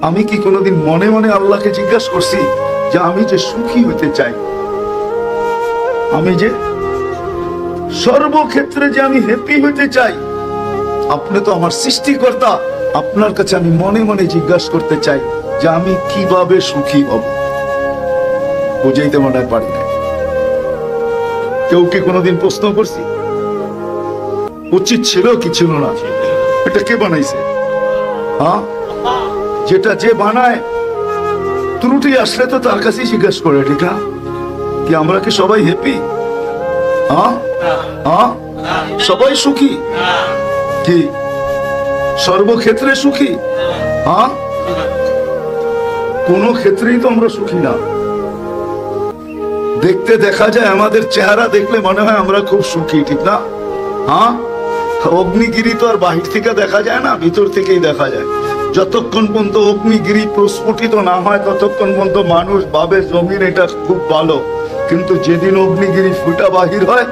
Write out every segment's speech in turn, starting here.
আমি কি কোনোদিন মনে মনে আল্লাহকে জিজ্ঞাসা করছি যে আমি যে সুখী হতে চাই, আমি যে সর্বক্ষেত্রে যে আমি হ্যাপি হতে চাই? আপনি তো আমার সৃষ্টিকর্তা, আপনার কাছে আমি মনে মনে জিজ্ঞাসা করতে চাই যে আমি কিভাবে সুখী হব। বুঝাইতে মনে পারি না। কেউ কি কোনোদিন প্রশ্ন করছি? উচিত ছিল কি ছিল না? এটা কে বানাইছে? হ্যাঁ, যেটা যে বানায় ত্রুটি আসলে তো তার কাছেই জিজ্ঞাসা করে, ঠিক না? কি আমরা কি সবাই হ্যাপি? হ্যাঁ হ্যাঁ, সবাই সুখী কি? সর্বক্ষেত্রে সুখী? হ্যাঁ, কোন ক্ষেত্রেই তো আমরা সুখী না। দেখতে দেখা যায়, আমাদের চেহারা দেখলে মনে হয় আমরা খুব সুখী, ঠিক না? হ্যাঁ, অগ্নিগিরি তো আর বাহির থেকে দেখা যায় না, ভিতর থেকেই দেখা যায়। যতক্ষণ পর্যন্ত অগ্নিগিরি প্রস্ফুটিত না হয় ততক্ষণ পর্যন্ত মানুষ ভাবে জমিন এটা খুব ভালো, কিন্তু যেদিন অগ্নিগিরি ফুটা বাহির হয়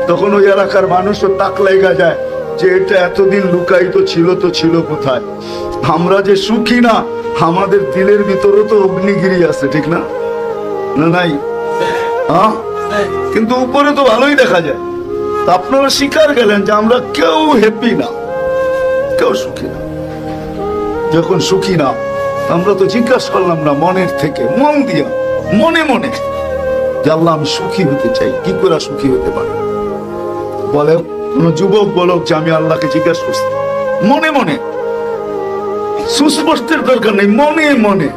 তখন ওই এলাকার মানুষও তাক লাগা যায় যে এটা এতদিন লুকায়িত ছিল, তো ছিল কোথায়? আমরা যে সুখী না, আমাদের দিলের ভিতরে তো অগ্নিগিরি আছে, ঠিক না? না নাই? হ্যাঁ, কিন্তু উপরে তো ভালোই দেখা যায়। তা আপনারা স্বীকার গেলেন যে আমরা কেউ হ্যাপি না, কেউ সুখী না। যখন সুখী না, আমরা তো জিজ্ঞাসা করলাম না মনের থেকে, মন দিয়া, মনে মনে যে আল্লাহ আমি সুখী হতে চাই। কি করে সুখী হতে পারে? বলে কোন যুবক বলক যে আমি আল্লাহকে জিজ্ঞাসা করছি মনে মনে। সুস্পষ্টের দরকার নেই, মনে মনে।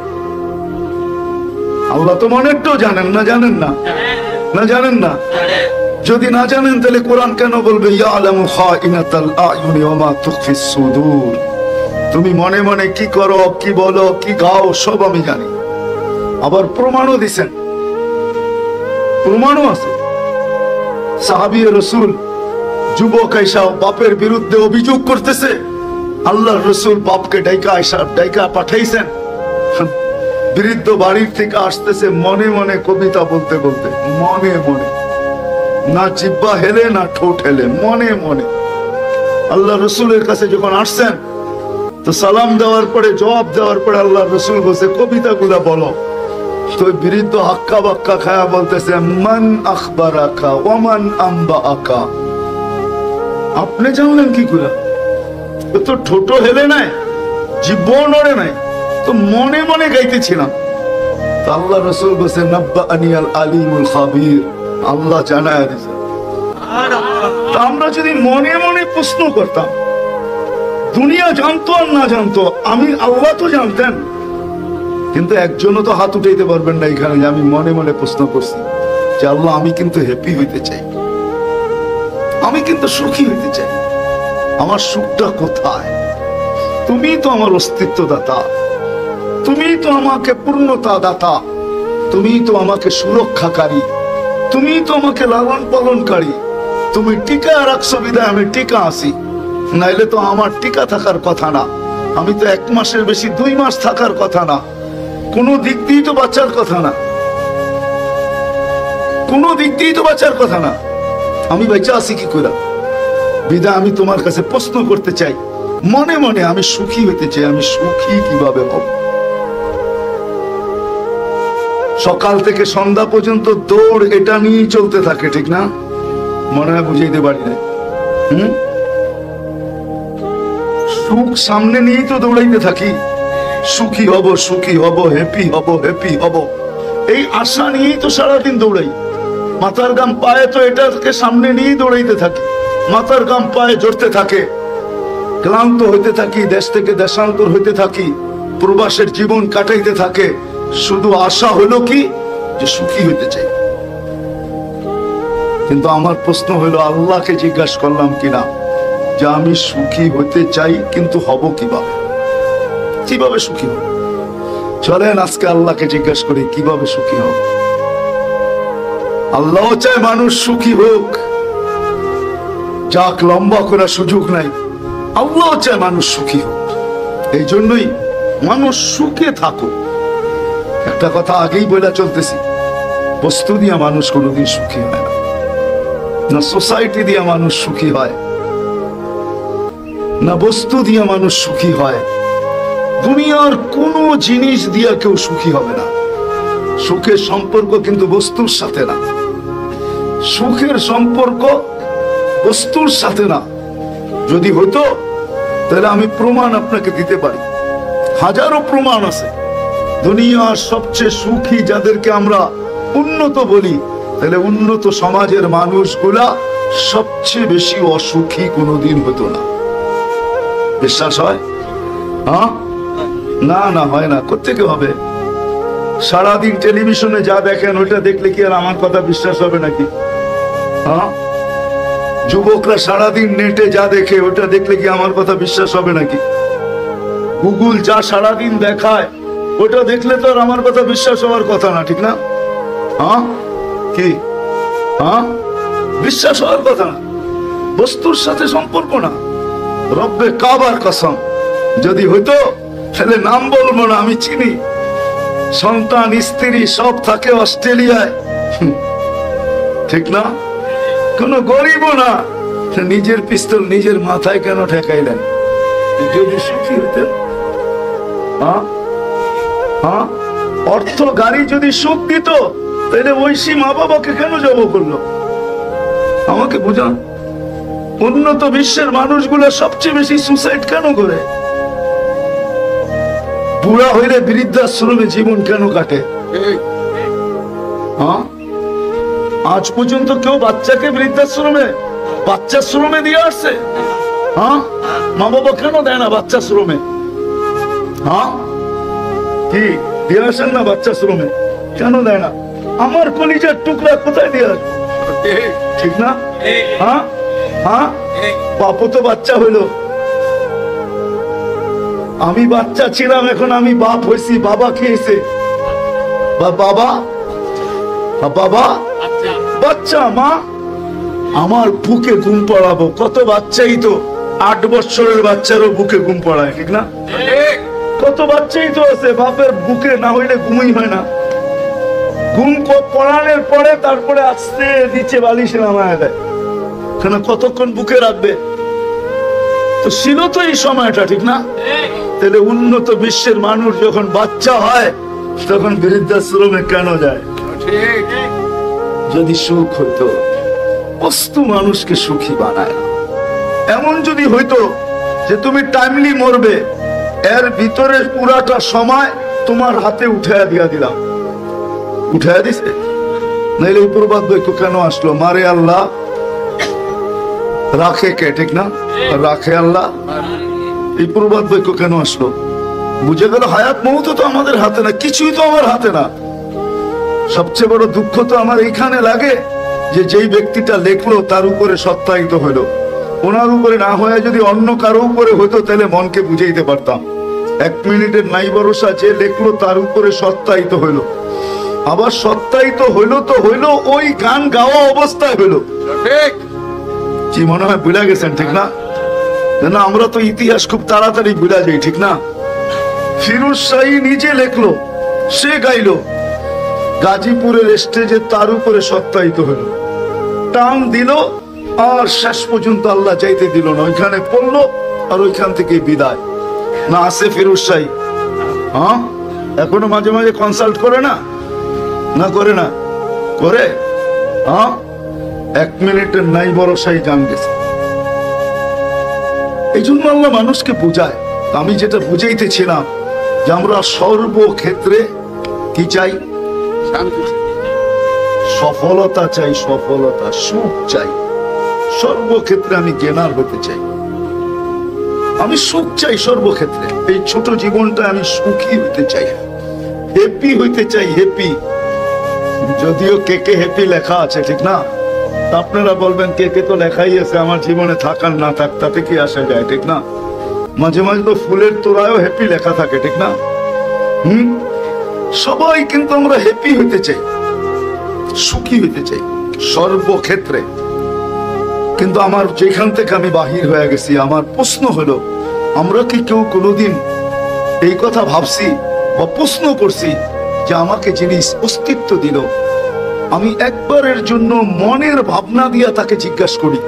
আল্লাহ তো মনেরটাও জানেন না, জানেন না? না জানেন না? যদি না জানেন তাহলে কোরআন কেন বলবে ইয়ালামু খাইনাতাল আয়ুনি ওয়া মা তুখফিস সুদূর? তুমি মনে মনে কি করো, কি বলো, কি গাও, সব আমি জানি। আবার প্রমাণও দিছেন, প্রমাণও আছে। সাহাবী রাসূল যুবক আয়েশা বাপের বিরুদ্ধে অভিযোগ করতেছে, আল্লাহর রাসূল বাপকে ডাইকা পাঠাইছেন। বৃদ্ধ বাড়ির থেকে আসতেছে মনে মনে কবিতা বলতে বলতে, মনে মনে, না জিহ্বা হেলে না ঠোঁট হেলে, মনে মনে। আল্লাহ রসুলের কাছে যখন আসছেন তো সালাম দেওয়ার পরে, জবাব দেওয়ার পরে আল্লাহ রসুল বলছে কবিতাগুলা বলো। তো বৃদ্ধ হাক্কা বাক্কা খায়া বলতেছে মান আখবারাকা ওমান আম্বা আকা। আপনি জানলেন কি করে? তো ঠোঁটো হেলে নাই, জিহ্বাও নড়ে নাই, তো মনে মনে গাইতেছিলাম। তো আল্লাহ রসুল বলছে নাব্বা আনিয়াল আলিমুল খাবির, আল্লাহ জানায় দিয়েছে। আমরা যদি মনে মনে প্রশ্ন করতাম, দুনিয়া জানতো আর না জানতো, আমি আল্লাহ তো জানতেন। কিন্তু একজনও তো হাত উঠাইতে পারবেন না এখানে যে আমি মনে মনে প্রশ্ন করছি যে আল্লাহ আমি কিন্তু হ্যাপি হইতে চাই, আমি কিন্তু সুখী হইতে চাই। আমার সুখটা কোথায়? তুমি তো আমার অস্তিত্ব দাতা, তুমি তো আমাকে পূর্ণতা দাতা, তুমি তো আমাকে সুরক্ষাকারী, তুমি তো আমাকে লালন পালনকারী। তুমি টিকা রাখছো বিধায় আমি টিকা আছি, নাইলে তো আমার টিকা থাকার কথা না। আমি তো 1 মাসের বেশি 2 মাস থাকার কথা না, কোনো দিক দিয়ে তো বাঁচার কথা না, কোনো দিক দিয়ে তো বাঁচার কথা না। আমি বেঁচে আছি কি করে? বিধায় আমি তোমার কাছে প্রশ্ন করতে চাই, মনে মনে আমি সুখী হইতে চাই, আমি সুখী কিভাবে হব? সকাল থেকে সন্ধ্যা পর্যন্ত দৌড় এটা নিয়েই চলতে থাকে, ঠিক না? মনে হয় বুঝাইতে পারি না। সুখ সামনে নিয়েই তো দৌড়াইতে থাকি, সুখী হব, সুখী হব, হ্যাপি হব, হ্যাপি হব, এই আশা নিয়েই তো সারাদিন দৌড়াই। মাথার গাম পায়ে তো এটাকে সামনে নিয়েই দৌড়াইতে থাকি, মাথার গাম পায়ে জড়তে থাকে, ক্লান্ত হইতে থাকি, দেশ থেকে দেশান্তর হইতে থাকি, প্রবাসের জীবন কাটাইতে থাকে। শুধু আশা হলো কি যে সুখী হইতে চাই। কিন্তু আমার প্রশ্ন হলো, আল্লাহকে জিজ্ঞাসা করলাম কিনা যে আমি সুখী হতে চাই, কিন্তু হব কিভাবে? কিভাবে সুখী হব? চলেন আজকে আল্লাহকে জিজ্ঞাসা করি কিভাবে সুখী হব। আল্লাহ চায় মানুষ সুখী হোক, যাক লম্বা করার সুযোগ নাই। আল্লাহ চায় মানুষ সুখী হোক, এই জন্যই মানুষ সুখে থাকুক। একটা কথা আগেই বলে চলতেছি, বস্তু দিয়ে মানুষ কোনোদিন সুখী হয় না, না সোসাইটি দিয়ে মানুষ সুখী হয়, না বস্তু দিয়ে মানুষ সুখী হয়। দুনিয়ার কোনো জিনিস দিয়া কেউ সুখী হবে না। সুখের সম্পর্ক কিন্তু বস্তুর সাথে না, সুখের সম্পর্ক বস্তুর সাথে না। যদি হতো তাহলে আমি প্রমাণ আপনাকে দিতে পারি, হাজারো প্রমাণ আছে। দুনিয়ার সবচেয়ে সুখী যাদেরকে আমরা উন্নত বলি, তাহলে উন্নত সমাজের মানুষগুলা সবচেয়ে বেশি অসুখী কোনোদিন হতো না। বিশ্বাস হয়? হ্যাঁ, না না হয় না। কোত্থেকে হবে? সারাদিন টেলিভিশনে যা দেখেন ওইটা দেখলে কি আর আমার কথা বিশ্বাস হবে নাকি? হ্যাঁ, যুবকরা সারাদিন নেটে যা দেখে ওটা দেখলে কি আমার কথা বিশ্বাস হবে নাকি? গুগল যা সারাদিন দেখায় ওটা দেখলে তো আর আমার কথা বিশ্বাস হওয়ার কথা না, ঠিক না? হ্যাঁ, কি? হ্যাঁ, বিশ্বাস হওয়ার কথা না, বস্তুর সাথে সম্পর্ক না। রব্বে কাবার কসম, যদি হইতো তাহলে নাম বলবো না, আমি চিনি। সন্তান স্ত্রী সব থাকে অস্ট্রেলিয়ায়, ঠিক না? কোন গরিবও না, নিজের পিস্তল নিজের মাথায় কেন ঠেকাইলেন? যদি সুখী হতেন। হ্যাঁ হ্যাঁ, অর্থ গাড়ি যদি সুখ দিত তাহলে ঐশী মা বাবাকে কেন জব করলো? আমাকে বুঝান। উন্নত বিশ্বের মানুষগুলো সবচেয়ে বেশি সুসাইড কেন করে? বুড়া হইলে বৃদ্ধাশ্রমে জীবন কেন কাটে? হ্যাঁ, আজ পর্যন্ত কেউ বাচ্চাকে বৃদ্ধাশ্রমে বাচ্চাশ্রমে দিয়ে আসছে? হ্যাঁ, মা বাবা কেন দেয় না বাচ্চাশ্রমে? হ্যাঁ, কি দিয়ে আসেন না বাচ্চাশ্রমে? কেন দেয় না? আমার কলিজার টুকরা কোথায় দিয়ে আসবে? ঠিক না? হ্যাঁ হ্যাঁ, বাপও তো বাচ্চা হইলো। আমি বাচ্চা ছিলাম, এখন আমি বাপ হয়েছি। বাবা খেয়েছে বাবা, বাবা বাচ্চা। মা আমার বুকে ঘুম পড়াবো। কত বাচ্চাই তো 8 বছরের বাচ্চারও বুকে ঘুম পড়ায়, ঠিক না? কত বাচ্চাই তো আছে বাপের বুকে না হইলে ঘুমই হয় না। ঘুম পড়ানোর পরে তারপরে আস্তে নিচে বালিশে নামায় দেয়। কতক্ষণ বুকে রাখবে? তো ছিল তো এই সময়টা, ঠিক না? তাহলে উন্নত বিশ্বের মানুষ যখন বাচ্চা হয় তখন বৃদ্ধাশ্রমে কেন যায়? যদি সুখ হইতো, বস্তু মানুষকে সুখী বানায়। এমন যদি হইতো যে তুমি টাইমলি মরবে, এর ভিতরে পুরাটা সময় তোমার হাতে উঠাইয়া দিয়া দিলাম, উঠাইয়া দিছে, নাইলে প্রবাদ বাক্য কেন আসলো? মারে আল্লাহ, রাখে কে? ঠিক না? রাখে আল্লাহ। এই প্রবাদ বাক্য কেন আসলো? বুঝে গেল হায়াত মৌত তো আমাদের হাতে না, কিছুই তো আমার হাতে না। সবচেয়ে বড় দুঃখ তো আমার এইখানে লাগে যে যেই ব্যক্তিটা লেখলো তার উপরে সত্যায়িত হইলো। ওনার উপরে না হয়ে যদি অন্য কারো উপরে হইতো তাহলে মনকে বুঝাইতে পারতাম। 1 মিনিটের নাই ভরসা, যে লেখলো তার উপরে সত্যায়িত হইলো। আবার সত্যায়িত হইলো তো হইলো ওই গান গাওয়া অবস্থায় হইলো। কি মনে হয় ভুলে গেছেন? ঠিক না? না, আমরা তো ইতিহাস খুব তাড়াতাড়ি ভুলে যাই, ঠিক না? ফিরোজ শাহী নিজে লেখলো, সে গাইলো, গাজীপুরের স্টেজে তার উপরে সত্যায়িত হলো, টান দিল, আর শেষ পর্যন্ত আল্লাহ চাইতে দিল না, ওইখানে পড়লো আর ওইখান থেকে বিদায়। না আছে ফিরোজ শাহী? হ্যাঁ, এখনো মাঝে মাঝে কনসাল্ট করে না? না করে না? করে। হ্যাঁ, 1 মিনিটের নাই ভরসাই জান গেছে। এই জন্য আল্লাহ মানুষকে বুঝায়। আমি যেটা বুঝাইতেছিলাম যে আমরা সর্বক্ষেত্রে কি চাই? সফলতা চাই, সফলতা, সুখ চাই। সর্বক্ষেত্রে আমি জ্ঞানার হতে চাই, আমি সুখ চাই সর্বক্ষেত্রে। এই ছোট জীবনটা আমি সুখী হইতে চাই, হ্যাপি হইতে চাই, হ্যাপি। যদিও কে কে হ্যাপি লেখা আছে, ঠিক না? আপনারা বলবেন কে কে তো লেখাই আছে, আমার জীবনে থাকার না থাক তাতে কি আসা যায়, ঠিক না? মাঝে মাঝে তো ফুলের তোড়ায়ও হ্যাপি লেখা থাকে, ঠিক না? সবাই কিন্তু আমরা হ্যাপি হইতে চাই, সুখী হইতে চাই সর্বক্ষেত্রে। কিন্তু আমার যেখান থেকে আমি বাহির হয়ে গেছি, আমার প্রশ্ন হলো, আমরা কি কেউ কোনোদিন এই কথা ভাবছি বা প্রশ্ন করছি যে আমাকে যিনি অস্তিত্ব দিল, আমি একবারের জন্য মনের ভাবনা দিয়া তাকে জিজ্ঞাসা করি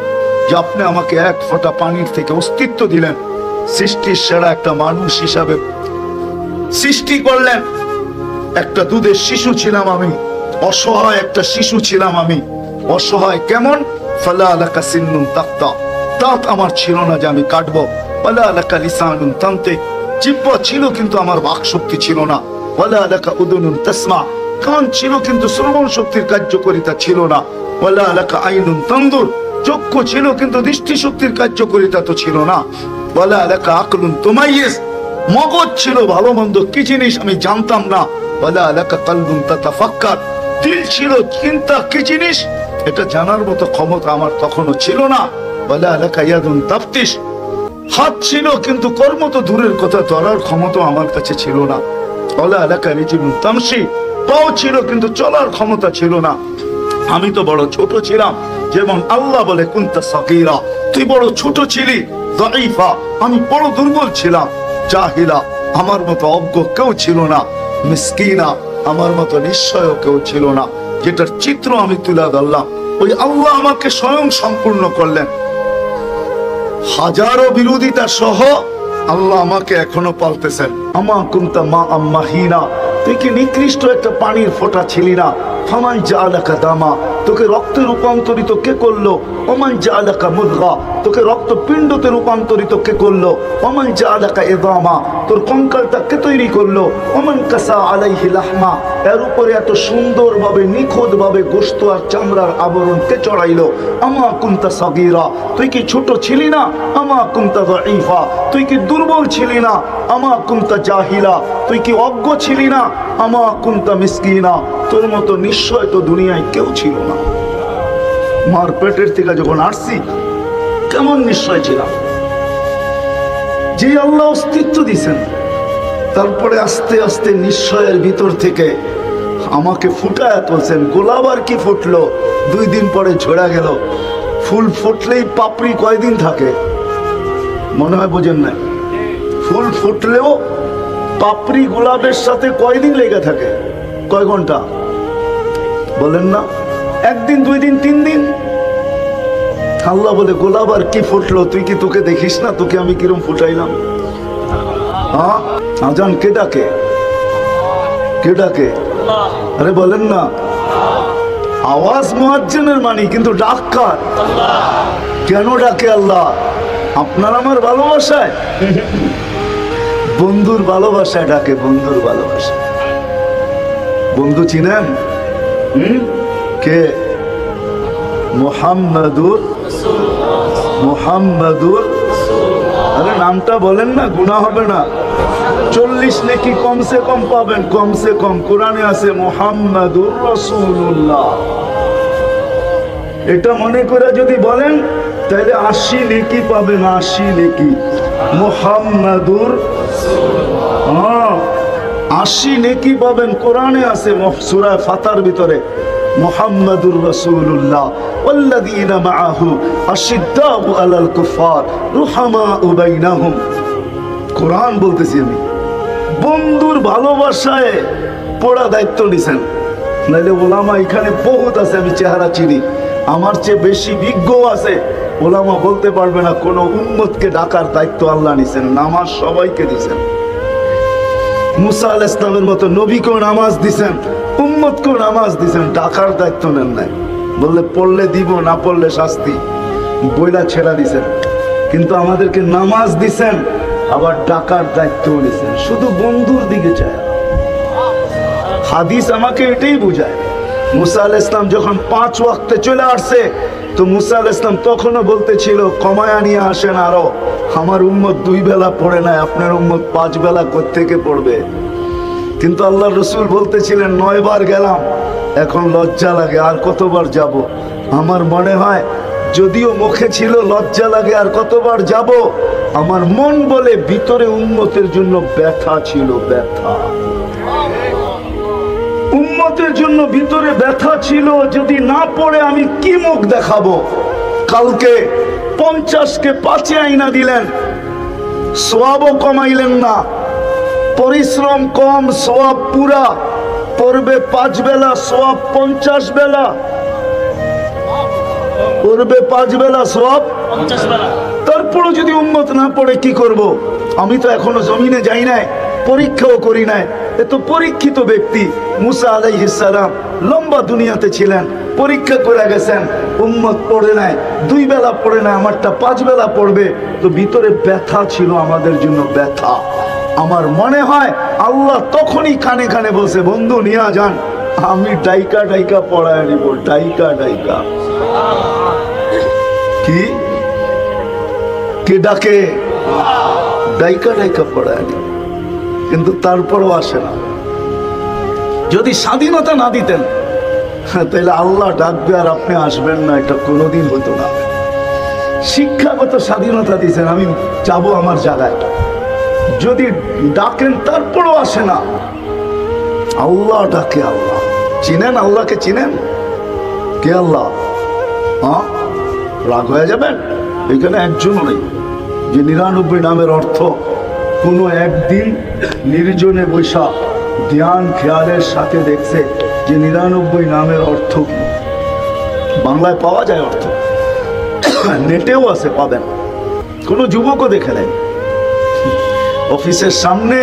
যে আপনি আমাকে 1 ফোঁটা পানির থেকে অস্তিত্ব দিলেন, সৃষ্টির সেরা একটা মানুষ হিসাবে সৃষ্টি করলেন। একটা দুধের শিশু ছিলাম আমি, অসহায় একটা শিশু ছিলাম আমি। অসহায় কেমন? ফালা লাকা সিন্নুন তাক্তা, দাঁত আমার ছিল না যে আমি কাটবো। ওয়ালা লাকা লিসানুন তানতিক, জিহ্বা ছিল কিন্তু আমার বাক শক্তি ছিল না। ওয়ালা লাকা উদুনুন তাসমা, কান ছিল কিন্তু শ্রবণ শক্তির কার্যকারিতা ছিল না। ওয়ালা লাকা আইনুন তানদুর, চক্ষু ছিল কিন্তু দৃষ্টি শক্তির কার্যকারিতা তো ছিল না। ওয়ালা লাকা আকলুন তুমাইয়িজ, মগজ ছিল ভালো মন্দ কি জিনিস আমি জানতাম না। ওয়ালা লাকা কলবুন তাতাফাক্কার, দিল ছিল চিন্তা কি জিনিস এটা জানার মতো ক্ষমতা আমার তখনও ছিল না। ওয়ালা লাকা ইয়াদুন তাফতিশ, হাত ছিল কিন্তু কর্ম তো দূরের কথা, ধরার ক্ষমতা আমার কাছে ছিল না। ওয়ালা লাকা রিজলুন তামশি, পাও ছিল কিন্তু চলার ক্ষমতা ছিল না। আমি তো বড় ছোট ছিলাম, যেমন আল্লাহ বলে কুনতা সাগীরা, তুই বড় ছোট ছিলি। দাঈফা, আমি বড় দুর্বল ছিলাম। জাহিলা, আমার মতো অজ্ঞ কেউ ছিল না। মিসকিনা, আমার মতো নিশ্চয় কেউ ছিল না। যেটার চিত্র আমি তুলে ধরলাম, ওই আল্লাহ আমাকে স্বয়ং সম্পূর্ণ করলেন। হাজারো বিরোধিতা সহ আল্লাহ আমাকে এখনো পালতেছেন। আমা কুনতা মা আম্মাহিনা, তুই কি নিকৃষ্ট একটা পানির ফোঁটা ছিলি না। ফামান জাআলাকা দামা, তোকে রক্তে রূপান্তরিত কে করলো। ওমান জাআলাকা মুদগা, তোকে রক্তপিণ্ডতে রূপান্তরিত কে করলো। ওমান জাআলাকা ইযামা, তোর কঙ্কালটা কে তৈরি করলো। ওমান কাসা আলাইহি লাহমা, এর উপরে এত সুন্দরভাবে নিখুঁতভাবে গোশত আর চামড়ার আবরণ কে চড়াইলো। আমা কুনতা সাগীরা, তুই কি ছোট ছিলি না। আমা কুনতা দাঈফা, তুই কি দুর্বল ছিলি না। আমা কুনতা জাহিলা, তুই কি অজ্ঞ ছিলি না। আমা কুনতা মিসকিনা, তোর মতো নিশ্চয় তো দুনিয়ায় কেউ ছিল না। মার পেটের থেকে যখন আসছি কেমন নিশ্চয় ছিলাম, যে আল্লাহ অস্তিত্ব দিছেন। তারপরে আস্তে আস্তে নিশ্চয়ের ভিতর থেকে আমাকে ফুটায় তুলছেন। গোলাপ আর কি ফুটলো, 2 দিন পরে ঝরা গেল। ফুল ফুটলেই পাপড়ি কয়দিন থাকে মনে হয় বোঝেন না। ফুল ফুটলেও পাপড়ি গোলাপের সাথে কয়দিন লেগে থাকে, কয় ঘন্টা বলেন না? 1 দিন, 2 দিন, 3 দিন। আল্লাহ বলে গোলাপ আর কি ফুটলো, তুই কি তোকে দেখিস না তোকে আমি কিরম ফুটাইলাম। হ্যাঁ, আজান কে ডাকে? কে ডাকে? আরে বলেন না। আওয়াজ মুয়াজ্জিনের মানি, কিন্তু ডাক কার? কেন ডাকে আল্লাহ? আপনার আমার ভালোবাসায়, বন্ধুর ভালোবাসায় ডাকে। বন্ধুর ভালোবাসা, বন্ধু চিনেন? কে? মুহাম্মাদুর, মুহাম্মাদুর। আরে নামটা বলেন না, গুনাহ হবে না। 40 নেকি কমসে কম পাবেন, কমসে কম। কোরআনে আছে মুহাম্মাদুর রাসূলুল্লাহ। এটা মনে করে যদি বলেন তাহলে 80 নেকি পাবেন, 80 নেকি। মুহাম্মাদুর, হ্যাঁ 80 নেকি পাবেন। কোরআনে আছে সূরা ফাতার ভিতরে মুহাম্মাদুর রাসূলুল্লাহ ওয়াল্লাযীনা মাআহু আশিদ্দাউ আলাল কুফার রুহামাউ বাইনাহুম। কোরআন বলতেছি আমি। বন্ধুর ভালোবাসায় পড়া দায়িত্ব নিছেন। নাইলে ওলামা এখানে বহুত আছে, আমি চেহারা চিনি। আমার চেয়ে বেশি বিজ্ঞ আছে। ওলামা বলতে পারবে না কোন উম্মতকে ডাকার দায়িত্ব আল্লাহ নিছেন। নামাজ সবাইকে দিছেন। মুসা আলাইহিস সালামের মতো নবীকেও নামাজ দিছেন, উম্মতকেও নামাজ দিছেন। ডাকার দায়িত্ব নেন নাই। বললে পড়লে দিব, না পড়লে শাস্তি, বইলা ছেড়া দিছেন। কিন্তু আমাদেরকে নামাজ দিছেন, আবার ডাকার দায়িত্ব নিছেন। শুধু বন্ধুর দিকে চায়। হাদিস আমাকে এটাই বুঝায়। মুসা আলাইহিস সালাম যখন 5 ওয়াক্তে চলে আসছে, তো মুসা আলাইহিস সালাম তখনও বলতেছিল কমায়া নিয়ে আসেন আরো। আমার উম্মত 2 বেলা পড়ে নাই, আপনার উম্মত 5 বেলা কোত্থেকে পড়বে? কিন্তু আল্লাহ রসুল বলতেছিলেন 9 বার গেলাম, এখন লজ্জা লাগে, আর কতবার যাব? আমার মনে হয় যদিও মুখে ছিল লজ্জা লাগে আর কতবার যাব, আমার মন বলে ভিতরে উম্মতের জন্য ব্যথা ছিল। ব্যথা, উম্মতের জন্য ভিতরে ব্যথা ছিল। যদি না পড়ে আমি কি মুখ দেখাবো? কালকে 50কে 5 আইনা দিলেন, সওয়াবও কমাইলেন না। পরিশ্রম কম, সওয়াব পুরা। পড়বে 5 বেলা, সওয়াব 50 বেলা। পড়বে 5 বেলা, সওয়াব 50 বেলা। তারপরও যদি উম্মত না পড়ে কি করব? আমি তো এখনো জমিনে যাই নাই, পরীক্ষাও করি নাই। এত পরীক্ষিত ব্যক্তি মুসা আলাইহিস সালাম লম্বা দুনিয়াতে ছিলেন, পরীক্ষা করে গেছেন, উম্মত পড়ে নাই, 2 বেলা পড়ে নাই, আমারটা 5 বেলা পড়বে। তো ভিতরে ব্যথা ছিল আমাদের জন্য, ব্যথা। আমার মনে হয় আল্লাহ তখনই কানে কানে বলছে, বন্ধু নিয়া যান, আমি ডাইকা ডাইকা পড়ায় নিব, ডাইকা ডাইকা। কি কে ডাকে? ডাইকা ডাইকা পড়ায় নিব। কিন্তু তারপরও আসে না। যদি স্বাধীনতা না দিতেন তাহলে আল্লাহ ডাকবে আর আপনি আসবেন না, এটা কোনোদিন হতো না। শিক্ষাগত স্বাধীনতা দিয়েছেন, আমি যাবো আমার জায়গায়। যদি ডাকেন তারপরও আসে না, আল্লাহ ডাকে। আল্লাহ চিনেন? আল্লাহকে চিনেন? কে আল্লাহ? হ্যাঁ, রাগ হয়ে যাবেন? এখানে একজনও নেই যে 99 নামের অর্থ কোনো একদিন নির্জনে বৈশা ধ্যান খেয়ালের সাথে দেখছে যে 99 নামের অর্থ বাংলায় পাওয়া যায়, অর্থ নেটেও আছে, পাবেন। কোনো যুবকও দেখে নেই। অফিসের সামনে